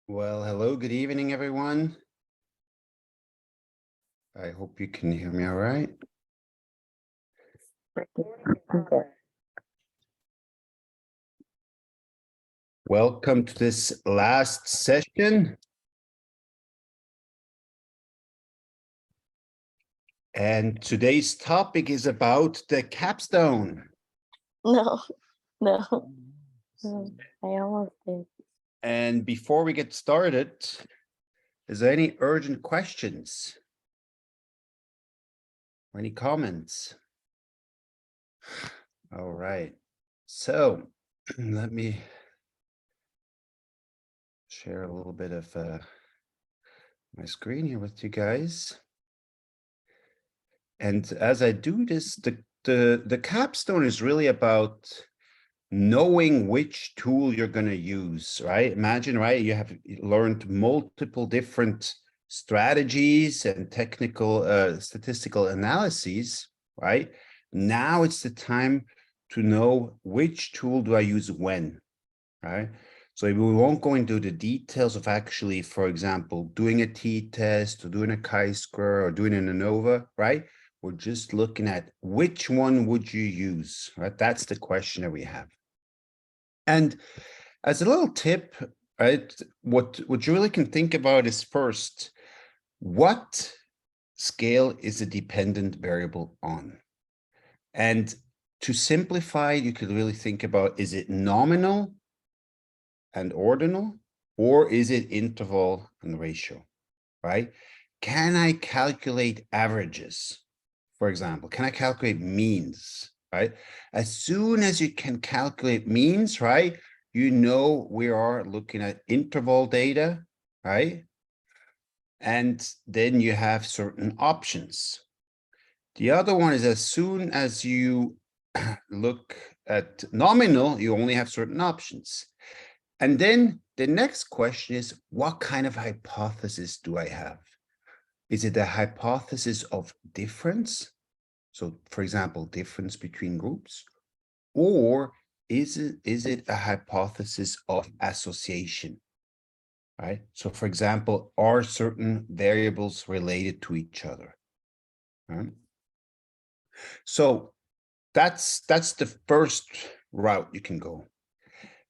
Well, hello, good evening, everyone. I hope you can hear me all right. Welcome to this last session. And today's topic is about the capstone. No, no, I almost did. And before we get started, is there any urgent questions? Or any comments? All right. So let me share a little bit of my screen here with you guys. And as I do this, the capstone is really about knowing which tool you're going to use, right? Imagine, right? You have learned multiple different strategies and technical statistical analyses, right? Now it's the time to know which tool do I use when, right? So we won't go into the details of actually, for example, doing a t-test or doing a chi-square or doing an ANOVA, right? We're just looking at which one would you use, right? That's the question that we have. And as a little tip, right, what you really can think about is first, what scale is a dependent variable on? And to simplify, you could really think about, is it nominal and ordinal, or is it interval and ratio, right? Can I calculate averages? For example, can I calculate means, right? As soon as you can calculate means, right, you know we are looking at interval data, right? And then you have certain options. The other one is as soon as you look at nominal, you only have certain options. And then the next question is, what kind of hypothesis do I have? Is it a hypothesis of difference? So, for example, difference between groups, or is it a hypothesis of association, right? So, for example, are certain variables related to each other? Right? So that's the first route you can go.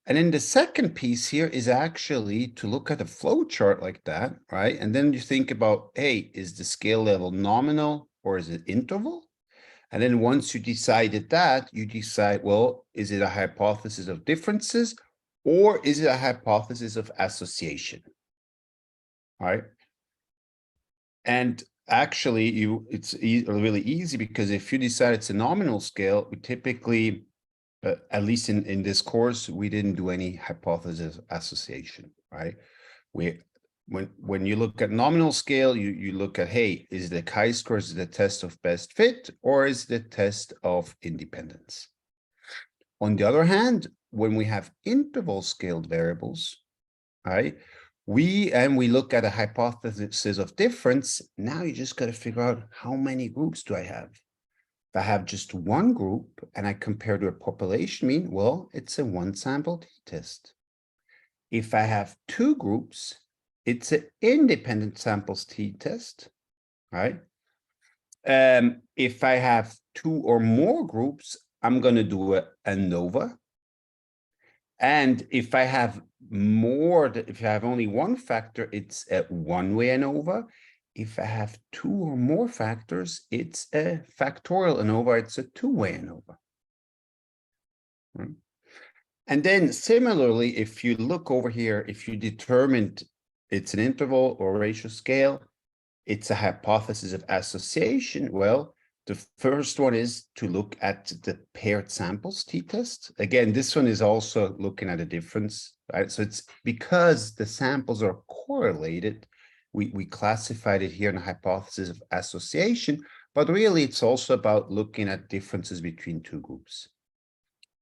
And then the second piece here is actually to look at a flow chart like that, right? And then you think about, hey, is the scale level nominal or is it interval? And then once you decided that, you decide, well, is it a hypothesis of differences or is it a hypothesis of association? All right. And actually, it's really easy because if you decide it's a nominal scale, we typically, at least in this course, we didn't do any hypothesis association, right? When you look at nominal scale, you look at, hey, is the chi-square is the test of best fit or is the test of independence? On the other hand, when we have interval scaled variables, right, we look at a hypothesis of difference. Now you just got to figure out how many groups do I have? If I have just one group and I compare to a population mean, well, it's a one sample t-test. If I have two groups, it's an independent samples t-test, right? If I have two or more groups, I'm going to do a ANOVA. And if I have more, if I have only one factor, it's a one-way ANOVA. If I have two or more factors, it's a factorial ANOVA. It's a two-way ANOVA. Right? And then similarly, if you look over here, if you determined it's an interval or ratio scale, it's a hypothesis of association. Well, the first one is to look at the paired samples t-test. Again, this one is also looking at a difference, right? So it's because the samples are correlated, we classified it here in a hypothesis of association, but really it's also about looking at differences between two groups.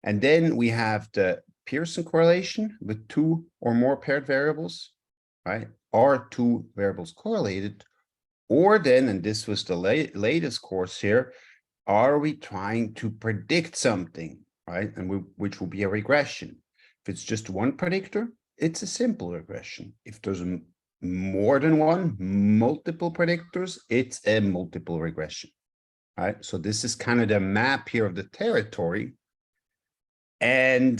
And then we have the Pearson correlation with two or more paired variables, right? Are two variables correlated? Or then, and this was the latest course here, are we trying to predict something, right? And which will be a regression. If it's just one predictor, it's a simple regression. If there's more than one, multiple predictors, it's a multiple regression, right? So this is kind of the map here of the territory. And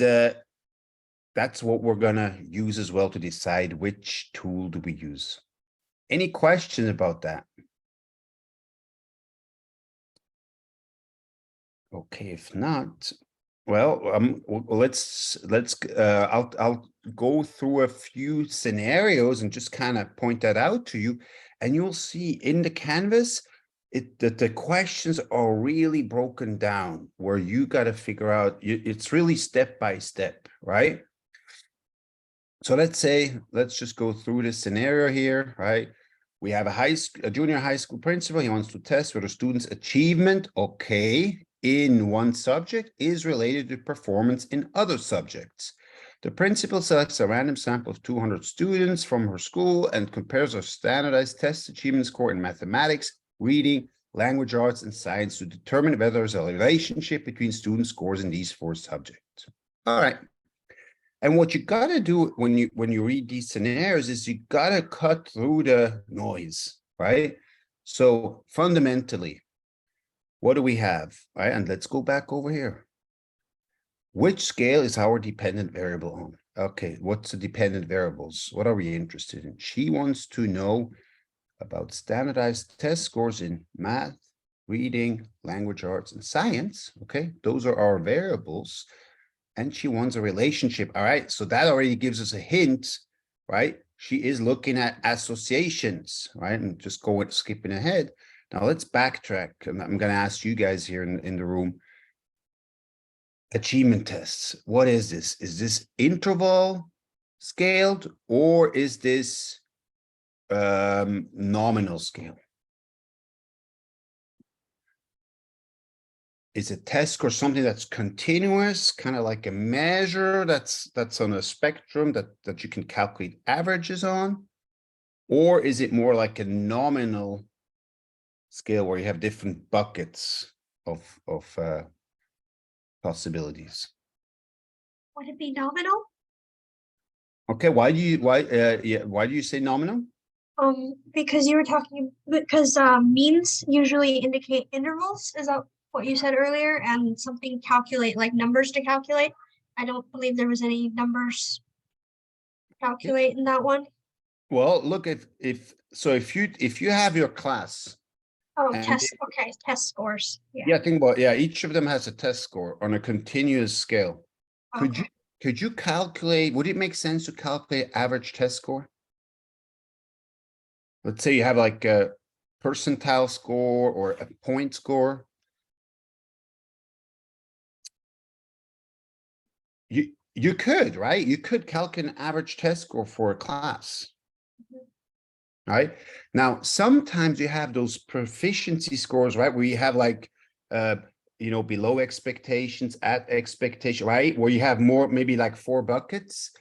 that's what we're gonna use as well to decide which tool do we use. Any questions about that? Okay, if not, well, I'll go through a few scenarios and just kind of point that out to you, and you'll see in the canvas that the questions are really broken down where you got to figure out. It's really step by step, right? So let's just go through this scenario here, right? We have a junior high school principal. He wants to test whether students' achievement, okay, in one subject is related to performance in other subjects. The principal selects a random sample of 200 students from her school and compares their standardized test achievement score in mathematics, reading, language arts, and science to determine whether there's a relationship between student scores in these 4 subjects. All right. And what you got to do when you read these scenarios is you got to cut through the noise, right? So fundamentally, what do we have, right? And let's go back over here. Which scale is our dependent variable on? Okay, what's the dependent variables? What are we interested in? She wants to know about standardized test scores in math, reading, language arts, and science. Okay, those are our variables. And she wants a relationship. All right, so that already gives us a hint, right? She is looking at associations, right? And just skipping ahead. Now let's backtrack. I'm going to ask you guys here in the room. Achievement tests. What is this? Is this interval scaled or is this nominal scale? Is a test score something that's continuous, kind of like a measure that's on a spectrum that you can calculate averages on? Or is it more like a nominal scale where you have different buckets of possibilities? Would it be nominal? Okay, why do you say nominal? Because you were talking, because means usually indicate intervals. Is that what you said earlier? And something calculate, like numbers to calculate. I don't believe there was any numbers to calculate in that one. Well, look, if you have your class. Oh, test. Okay, test scores. Yeah, think about, each of them has a test score on a continuous scale. Okay. Could you calculate, would it make sense to calculate average test score? Let's say you have like a percentile score or a point score. You could, right? You could calculate an average test score for a class. Right? Now, sometimes you have those proficiency scores, right? Where you have like below expectations, at expectation, right? Where you have more, maybe like 4 buckets.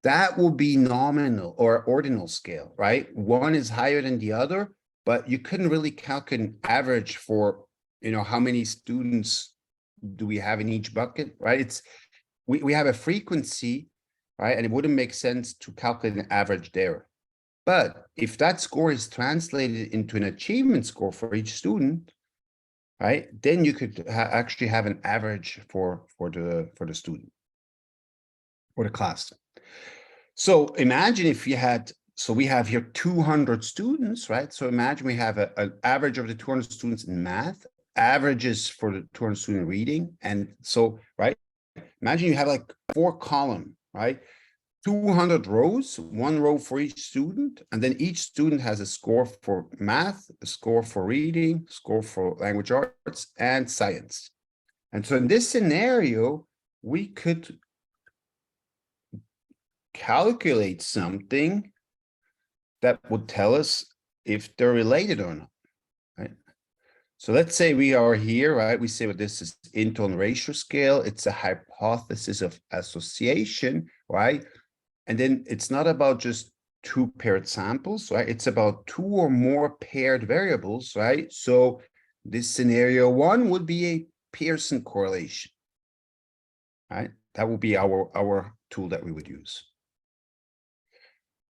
That will be nominal or ordinal scale, right? One is higher than the other, but you couldn't really calculate an average for, how many students do we have in each bucket, right? We have a frequency, right? And it wouldn't make sense to calculate an average there. But if that score is translated into an achievement score for each student, right, then you could actually have an average for the student or the class. So imagine if you had, so we have here 200 students, right? So imagine we have an average of the 200 students in math, averages for the 200 student reading. And so, right, imagine you have like 4 column, right? 200 rows, 1 row for each student, and then each student has a score for math, a score for reading, score for language arts, and science. And so in this scenario, we could calculate something that would tell us if they're related or not, right? So let's say we are here, right? We say, well, this is inton ratio scale. It's a hypothesis of association, right? And then it's not about just 2 paired samples, right? It's about 2 or more paired variables, right? So this scenario 1 would be a Pearson correlation, right? That would be our tool that we would use.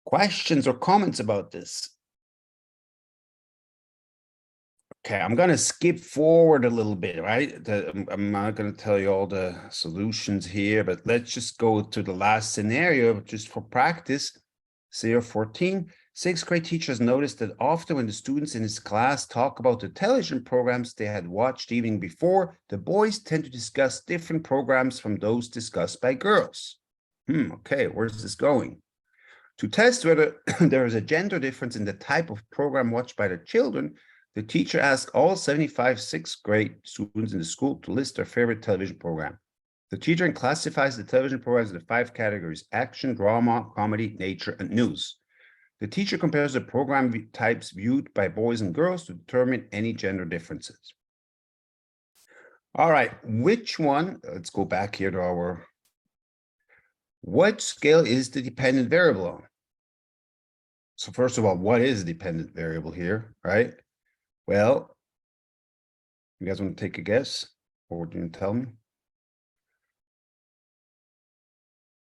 Questions or comments about this? Okay, I'm going to skip forward a little bit, right? I'm not going to tell you all the solutions here, but let's just go to the last scenario just for practice. Scenario 14. Sixth grade teachers noticed that often when the students in his class talk about the television programs they had watched the evening before, the boys tend to discuss different programs from those discussed by girls. Okay, where's this going? To test whether there is a gender difference in the type of program watched by the children, the teacher asked all 75 sixth grade students in the school to list their favorite television program. The teacher classifies the television programs into 5 categories: action, drama, comedy, nature, and news. The teacher compares the program types viewed by boys and girls to determine any gender differences. All right, which one, let's go back here to our, what scale is the dependent variable on? So first of all, what is a dependent variable here, right? Well, you guys want to take a guess? Or what do you tell me?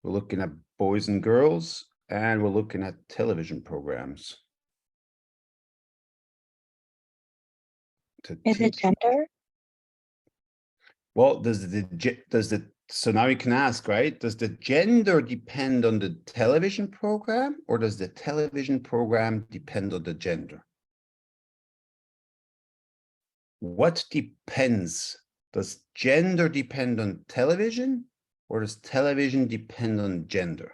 We're looking at boys and girls, and we're looking at television programs. Is it gender? Well, so now you can ask, right? Does the gender depend on the television program, or does the television program depend on the gender? What depends? Does gender depend on television, or does television depend on gender?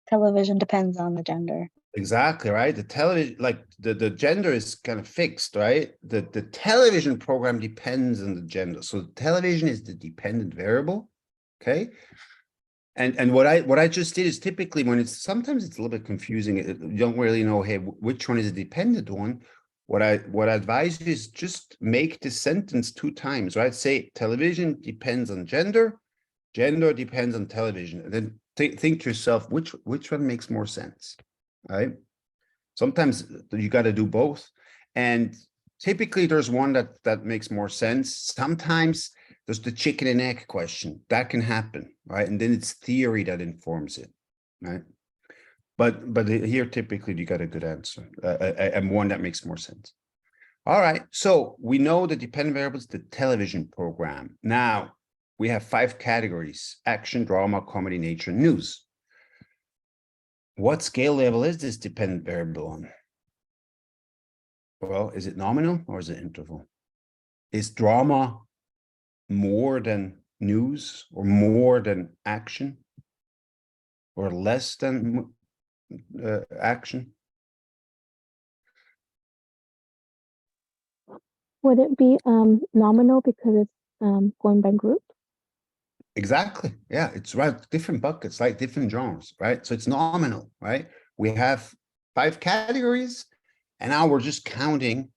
Television depends on the gender. Exactly, right? The television, like the gender is kind of fixed, right? The television program depends on the gender. So television is the dependent variable, okay? And what I just did is typically when it's sometimes it's a little bit confusing. You don't really know, hey, which one is a dependent one. What I advise you is just make the sentence 2 times, right? Say television depends on gender, gender depends on television, and then think to yourself which one makes more sense, right? Sometimes you got to do both, and typically there's one that makes more sense. Sometimes there's the chicken and egg question that can happen, right? And then it's theory that informs it, right? But here typically you got a good answer and one that makes more sense. All right, so we know the dependent variable is the television program. Now we have 5 categories: action, drama, comedy, nature, news. What scale level is this dependent variable on? Well, is it nominal or is it interval? Is drama more than news or more than action or less than action? Would it be nominal because it's going by group? Exactly. Yeah, it's right. Different buckets, like different genres, right? So it's nominal, right? We have 5 categories, and now we're just counting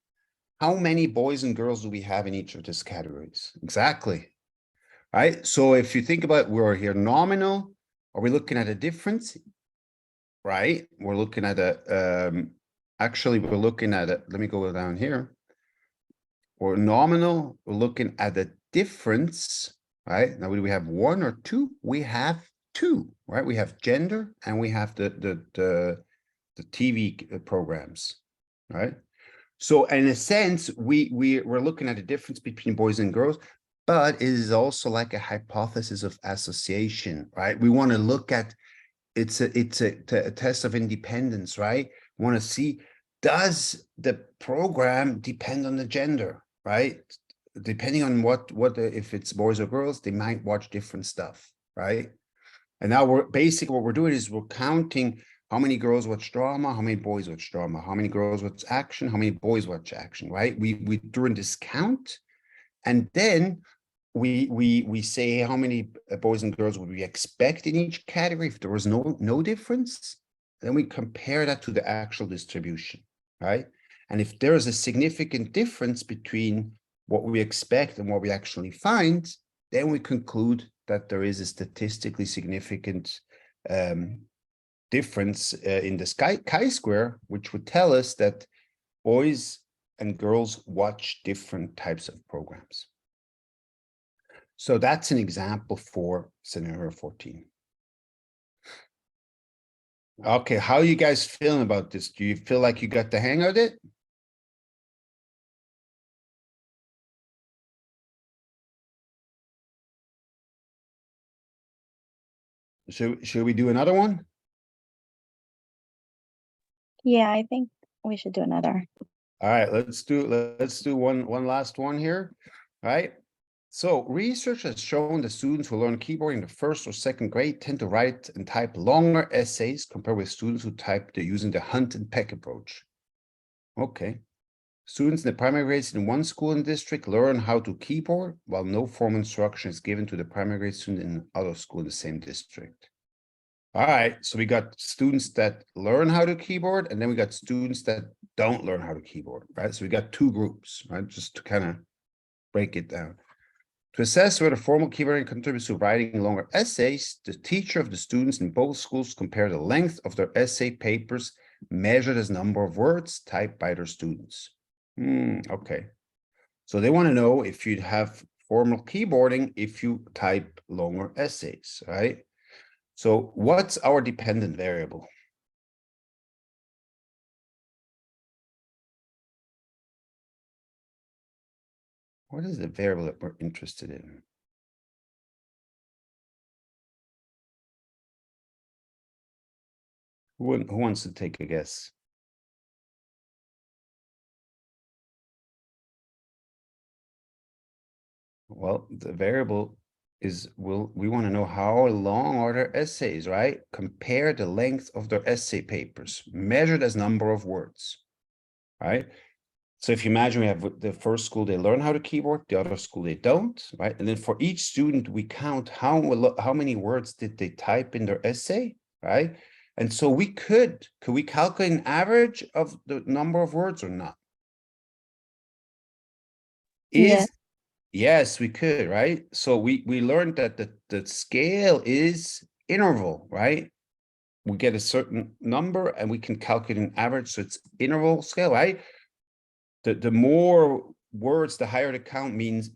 how many boys and girls do we have in each of these categories. Exactly. Right. So if you think about it, we're here nominal. Are we looking at a difference? Right. We're looking at a actually we're looking at it. Let me go down here. We're nominal, we're looking at the difference, right? Now, do we have 1 or 2? We have 2, right? We have gender and we have the TV programs, right? So in a sense, we're looking at a difference between boys and girls, but it is also like a hypothesis of association, right? We want to look at it's a test of independence, right? We want to see, does the program depend on the gender, right? Depending on what if it's boys or girls, they might watch different stuff, right? And now what we're doing is we're counting how many girls watch drama, how many boys watch drama, how many girls watch action, how many boys watch action, right? We doing this count, and then we say how many boys and girls would we expect in each category. If there was no difference, then we compare that to the actual distribution, right? And if there is a significant difference between what we expect and what we actually find, then we conclude that there is a statistically significant difference in the chi-square, which would tell us that boys and girls watch different types of programs. So that's an example for scenario 14. Okay, how are you guys feeling about this? Do you feel like you got the hang of it? Should we do another one? Yeah, I think we should do another. All right, let's do one last one here. All right. So research has shown that students who learn keyboard in the first or second grade tend to write and type longer essays compared with students who type using the hunt and peck approach. Okay. Students in the primary grades in one school and district learn how to keyboard, while no formal instruction is given to the primary grade student in other school in the same district. All right, so we got students that learn how to keyboard, and then we got students that don't learn how to keyboard, right? So we got two groups, right? Just to kind of break it down. To assess whether formal keyboarding contributes to writing longer essays, the teacher of the students in both schools compare the length of their essay papers measured as number of words typed by their students. Okay. So they want to know if you'd have formal keyboarding if you type longer essays, right? So what's our dependent variable? What is the variable that we're interested in? Who wants to take a guess? Well, the variable is we want to know how long are their essays, right? Compare the length of their essay papers measured as number of words, right? So if you imagine we have the first school, they learn how to keyboard, the other school, they don't, right? And then for each student, we count how many words did they type in their essay, right? And so could we calculate an average of the number of words or not? Yes, we could, right? So we learned that the scale is interval, right? We get a certain number and we can calculate an average. So it's interval scale, right? The more words, the higher the count means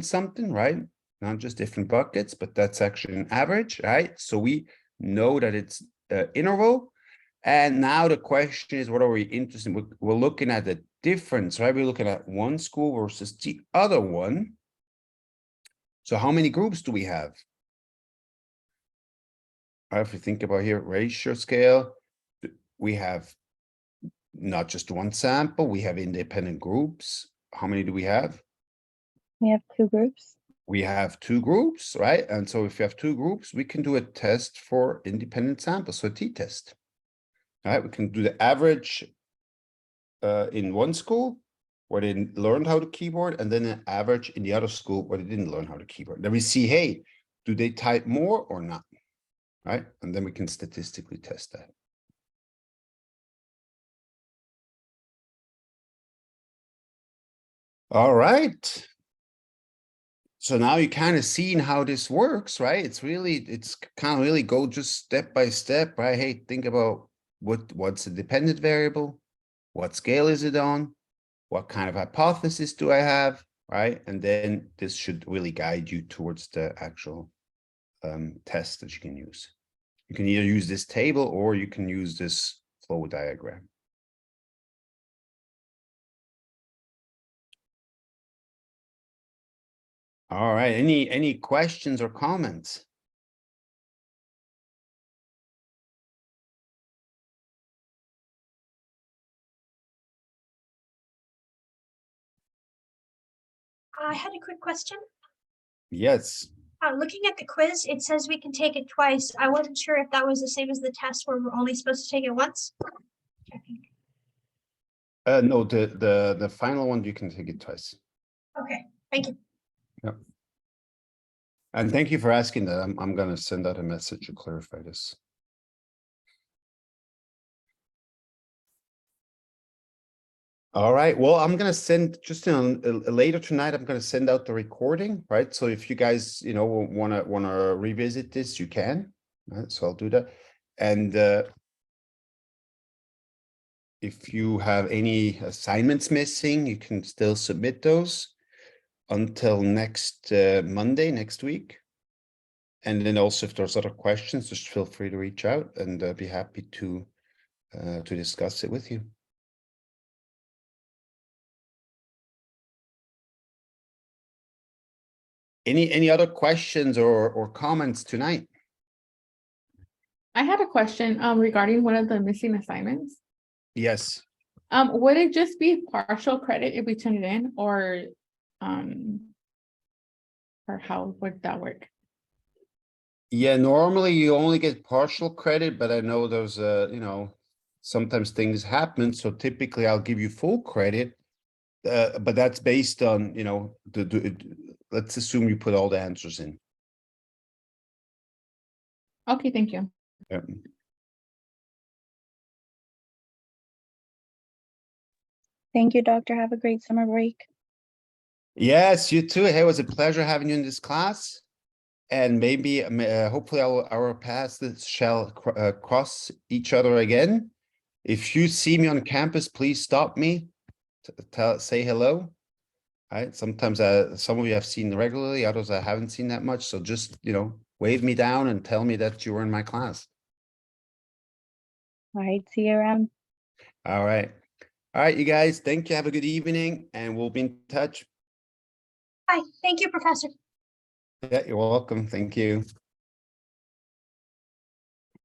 something, right? Not just different buckets, but that's actually an average, right? So we know that it's interval. And now the question is, what are we interested in? We're looking at the difference, right? We're looking at one school versus the other one. So how many groups do we have? If you think about here, ratio scale, we have not just one sample, we have independent groups. How many do we have? We have two groups. We have two groups, right? And so if you have two groups, we can do a test for independent samples, so a t-test. All right, we can do the average in one school where they learned how to keyboard, and then an average in the other school where they didn't learn how to keyboard. Then we see, hey, do they type more or not? Right? And then we can statistically test that. All right. So now you kind of seen how this works, right? It's kind of really go just step by step, right? Hey, think about what's the dependent variable? What scale is it on? What kind of hypothesis do I have, right? And then this should really guide you towards the actual test that you can use. You can either use this table or you can use this flow diagram. All right, any questions or comments? I had a quick question. Yes. Looking at the quiz, it says we can take it twice. I wasn't sure if that was the same as the test where we're only supposed to take it once. No, the final one you can take it twice. Okay, thank you. Yep. And thank you for asking that. I'm gonna send out a message to clarify this. All right. Well, I'm gonna send just later tonight. I'm gonna send out the recording, right? So if you guys, wanna revisit this, you can. Right? So I'll do that. And if you have any assignments missing, you can still submit those until next Monday next week. And then also, if there's other questions, just feel free to reach out, and be happy to discuss it with you. Any other questions or comments tonight? I had a question regarding one of the missing assignments. Yes. Would it just be partial credit if we turn it in, or how would that work? Yeah, normally you only get partial credit, but I know there's you know, sometimes things happen, so typically I'll give you full credit. But that's based on, you know, let's assume you put all the answers in. Okay, thank you. Yeah. Thank you, doctor. Have a great summer break. Yes, you too. Hey, it was a pleasure having you in this class. And maybe, hopefully our paths shall cross each other again. If you see me on campus, please stop me, say hello. All right. Sometimes some of you I've seen regularly, others I haven't seen that much. So just, you know, wave me down and tell me that you were in my class. All right, see you around. All right. All right, you guys, thank you. Have a good evening, and we'll be in touch. Hi, thank you, Professor. Yeah, you're welcome. Thank you.